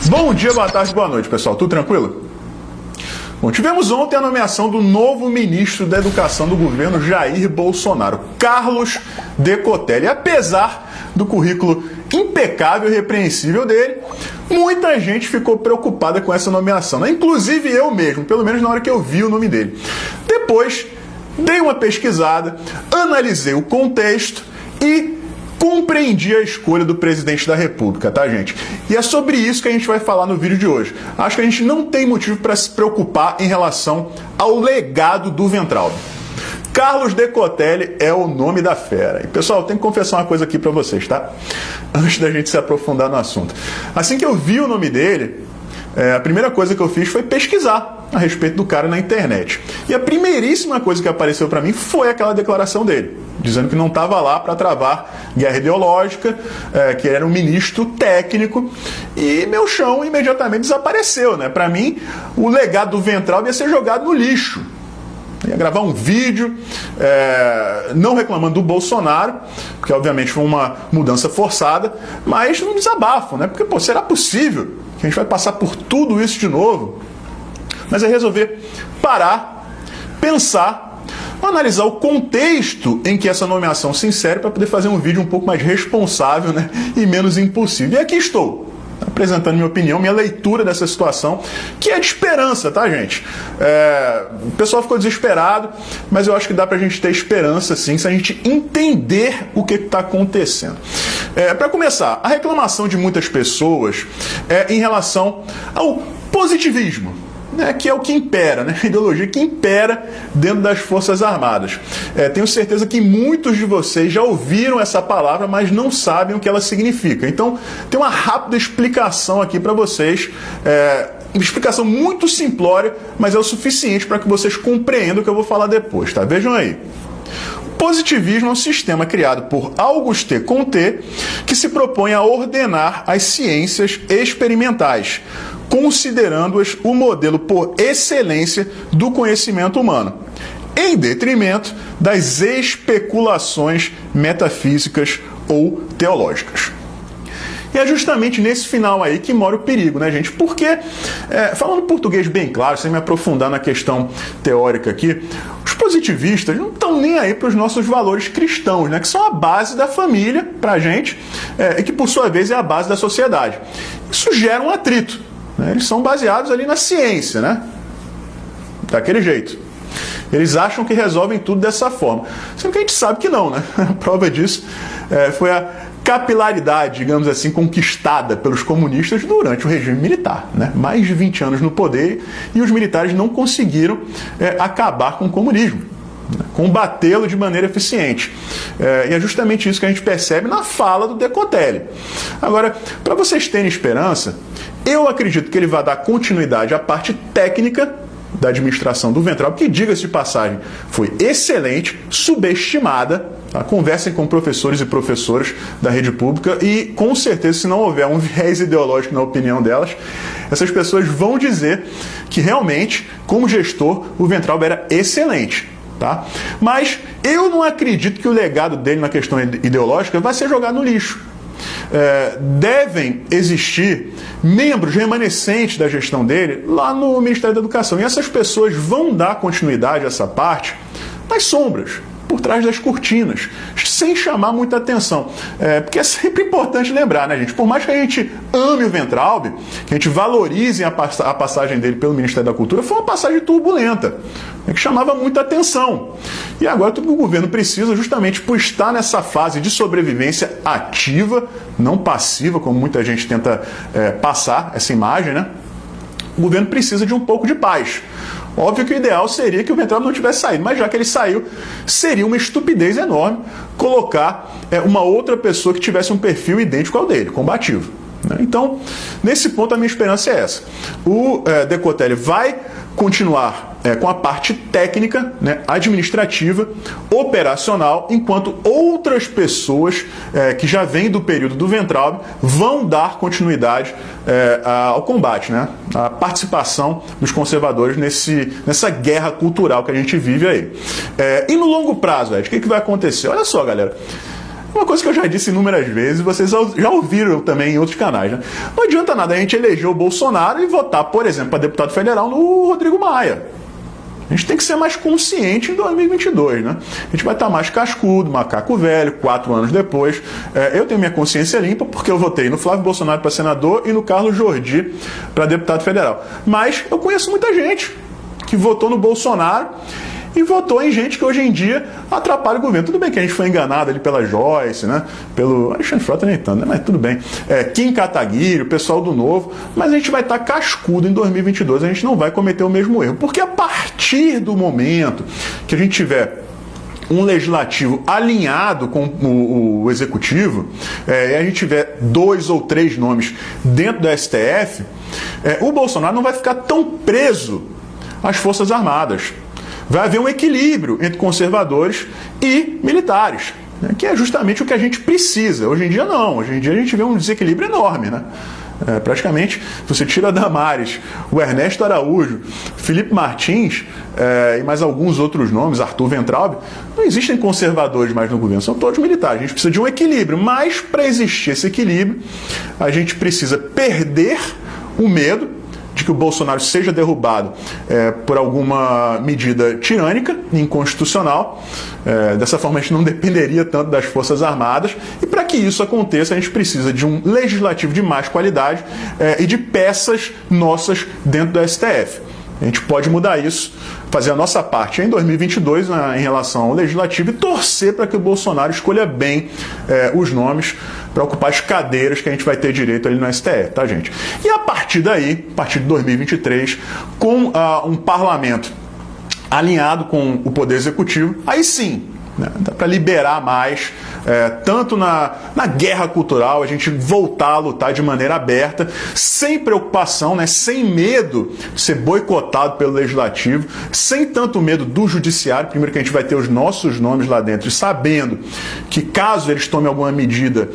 Bom dia, boa tarde, boa noite, pessoal. Tudo tranquilo? Bom, tivemos ontem a nomeação do novo ministro da Educação do governo Jair Bolsonaro, Carlos Decotelli. Apesar do currículo impecável e repreensível dele, muita gente ficou preocupada com essa nomeação, né? Inclusive eu mesmo, pelo menos na hora que eu vi o nome dele. Depois, dei uma pesquisada, analisei o contexto e compreendi a escolha do presidente da República, tá, gente? E é sobre isso que a gente vai falar no vídeo de hoje. Acho que a gente não tem motivo para se preocupar em relação ao legado do Weintraub. Carlos Decotelli é o nome da fera. E, pessoal, eu tenho que confessar uma coisa aqui para vocês, tá? Antes da gente se aprofundar no assunto. Assim que eu vi o nome dele, a primeira coisa que eu fiz foi pesquisar a respeito do cara na internet. E a primeiríssima coisa que apareceu para mim foi aquela declaração dele, dizendo que não estava lá para travar guerra ideológica, que era um ministro técnico, e meu chão imediatamente desapareceu, né? Para mim, o legado do Weintraub ia ser jogado no lixo. Ia gravar um vídeo, não reclamando do Bolsonaro, porque obviamente foi uma mudança forçada, mas um desabafo, né? Porque, pô, será possível que a gente vai passar por tudo isso de novo? Mas é resolver parar, pensar, analisar o contexto em que essa nomeação se insere para poder fazer um vídeo um pouco mais responsável, né, e menos impulsivo. E aqui estou, apresentando minha opinião, minha leitura dessa situação, que é de esperança, tá, gente? O pessoal ficou desesperado, mas eu acho que dá pra gente ter esperança, sim, se a gente entender o que está acontecendo. Para começar, a reclamação de muitas pessoas é em relação ao positivismo, né, que é o que impera, né, a ideologia que impera dentro das Forças Armadas. Tenho certeza que muitos de vocês já ouviram essa palavra, mas não sabem o que ela significa. Então, tem uma rápida explicação aqui para vocês, uma explicação muito simplória, mas é o suficiente para que vocês compreendam o que eu vou falar depois, tá? Vejam aí. Positivismo é um sistema criado por Auguste Comte que se propõe a ordenar as ciências experimentais, considerando-as o modelo por excelência do conhecimento humano, em detrimento das especulações metafísicas ou teológicas. E é justamente nesse final aí que mora o perigo, né, gente? Porque, falando português bem claro, sem me aprofundar na questão teórica aqui, os positivistas não estão nem aí para os nossos valores cristãos, né? Que são a base da família para a gente, e que, por sua vez, é a base da sociedade. Isso gera um atrito, né? Eles são baseados ali na ciência, né? Daquele jeito. Eles acham que resolvem tudo dessa forma. Sendo que a gente sabe que não, né? A prova disso foi a capilaridade, digamos assim, conquistada pelos comunistas durante o regime militar, né? Mais de 20 anos no poder e os militares não conseguiram acabar com o comunismo, né? Combatê-lo de maneira eficiente. E é justamente isso que a gente percebe na fala do Decotelli. Agora, para vocês terem esperança, eu acredito que ele vai dar continuidade à parte técnica da administração do Weintraub, que, diga-se de passagem, foi excelente, subestimada. Tá? Conversem com professores e professoras da rede pública e, com certeza, se não houver um viés ideológico na opinião delas, essas pessoas vão dizer que, realmente, como gestor, o Weintraub era excelente. Tá? Mas eu não acredito que o legado dele na questão ideológica vai ser jogado no lixo. Devem existir membros remanescentes da gestão dele lá no Ministério da Educação. E essas pessoas vão dar continuidade a essa parte nas sombras, por trás das cortinas, sem chamar muita atenção. Porque é sempre importante lembrar, né, gente? Por mais que a gente ame o Weintraub, que a gente valorize a passagem dele pelo Ministério da Cultura, foi uma passagem turbulenta, né, que chamava muita atenção. E agora tudo que o governo precisa, justamente por estar nessa fase de sobrevivência ativa, não passiva, como muita gente tenta passar essa imagem, né? O governo precisa de um pouco de paz. Óbvio que o ideal seria que o Weintraub não tivesse saído, mas já que ele saiu, seria uma estupidez enorme colocar uma outra pessoa que tivesse um perfil idêntico ao dele, combativo. Né? Então, nesse ponto, a minha esperança é essa. O Decotelli vai continuar com a parte técnica, né, administrativa, operacional, enquanto outras pessoas que já vêm do período do Weintraub vão dar continuidade ao combate, né, à participação dos conservadores nessa guerra cultural que a gente vive aí. E no longo prazo, Ed, o que vai acontecer? Olha só, galera. Uma coisa que eu já disse inúmeras vezes, vocês já ouviram também em outros canais, né? Não adianta nada a gente eleger o Bolsonaro e votar, por exemplo, para deputado federal no Rodrigo Maia. A gente tem que ser mais consciente em 2022, né? A gente vai estar mais cascudo, macaco velho, 4 anos depois. Eu tenho minha consciência limpa porque eu votei no Flávio Bolsonaro para senador e no Carlos Jordi para deputado federal. Mas eu conheço muita gente que votou no Bolsonaro e votou em gente que hoje em dia atrapalha o governo. Tudo bem que a gente foi enganado ali pela Joyce, né? Pelo Alexandre Frota nem tanto, né? Mas tudo bem. Kim Kataguiri, o pessoal do Novo, mas a gente vai estar cascudo em 2022, a gente não vai cometer o mesmo erro, porque a partir do momento que a gente tiver um legislativo alinhado com o executivo, e a gente tiver 2 ou 3 nomes dentro do STF, o Bolsonaro não vai ficar tão preso às Forças Armadas. Vai haver um equilíbrio entre conservadores e militares, né, que é justamente o que a gente precisa. Hoje em dia não, hoje em dia a gente vê um desequilíbrio enorme, né? Praticamente, você tira a Damares, o Ernesto Araújo, Felipe Martins e mais alguns outros nomes, Arthur Weintraub, não existem conservadores mais no governo, são todos militares. A gente precisa de um equilíbrio, mas para existir esse equilíbrio, a gente precisa perder o medo de que o Bolsonaro seja derrubado por alguma medida tirânica, inconstitucional. Dessa forma, a gente não dependeria tanto das Forças Armadas. E para que isso aconteça, a gente precisa de um legislativo de mais qualidade e de peças nossas dentro do STF. A gente pode mudar isso, fazer a nossa parte em 2022 em relação ao legislativo e torcer para que o Bolsonaro escolha bem os nomes para ocupar as cadeiras que a gente vai ter direito ali no STF, tá, gente? E a partir daí, a partir de 2023, com um parlamento alinhado com o Poder Executivo, aí sim, né, dá para liberar mais, tanto na guerra cultural, a gente voltar a lutar de maneira aberta, sem preocupação, né, sem medo de ser boicotado pelo Legislativo, sem tanto medo do Judiciário. Primeiro que a gente vai ter os nossos nomes lá dentro, e sabendo que caso eles tomem alguma medida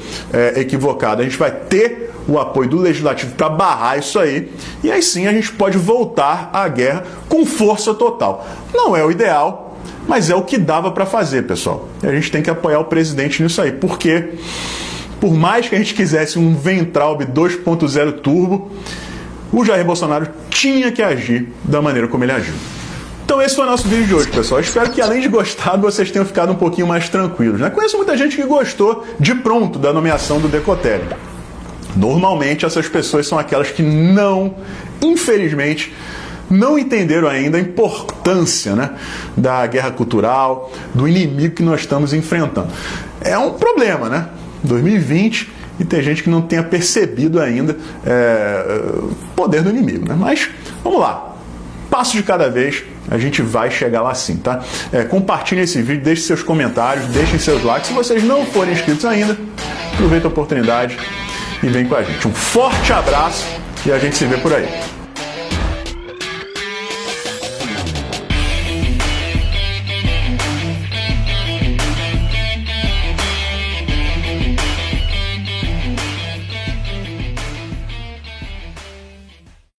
equivocada, a gente vai ter o apoio do Legislativo para barrar isso aí, e aí sim a gente pode voltar à guerra com força total. Não é o ideal, mas é o que dava para fazer, pessoal. E a gente tem que apoiar o presidente nisso aí, porque por mais que a gente quisesse um Weintraub 2.0 turbo, o Jair Bolsonaro tinha que agir da maneira como ele agiu. Então esse foi o nosso vídeo de hoje, pessoal. Espero que, além de gostado, vocês tenham ficado um pouquinho mais tranquilos, né? Conheço muita gente que gostou de pronto da nomeação do Decotelli. Normalmente essas pessoas são aquelas que infelizmente, não entenderam ainda a importância, né, da guerra cultural, do inimigo que nós estamos enfrentando. É um problema, né? 2020 e tem gente que não tenha percebido ainda o poder do inimigo, né? Mas vamos lá. Passo de cada vez, a gente vai chegar lá sim, tá? Compartilhem esse vídeo, deixem seus comentários, deixem seus likes. Se vocês não forem inscritos ainda, aproveita a oportunidade e vem com a gente. Um forte abraço e a gente se vê por aí.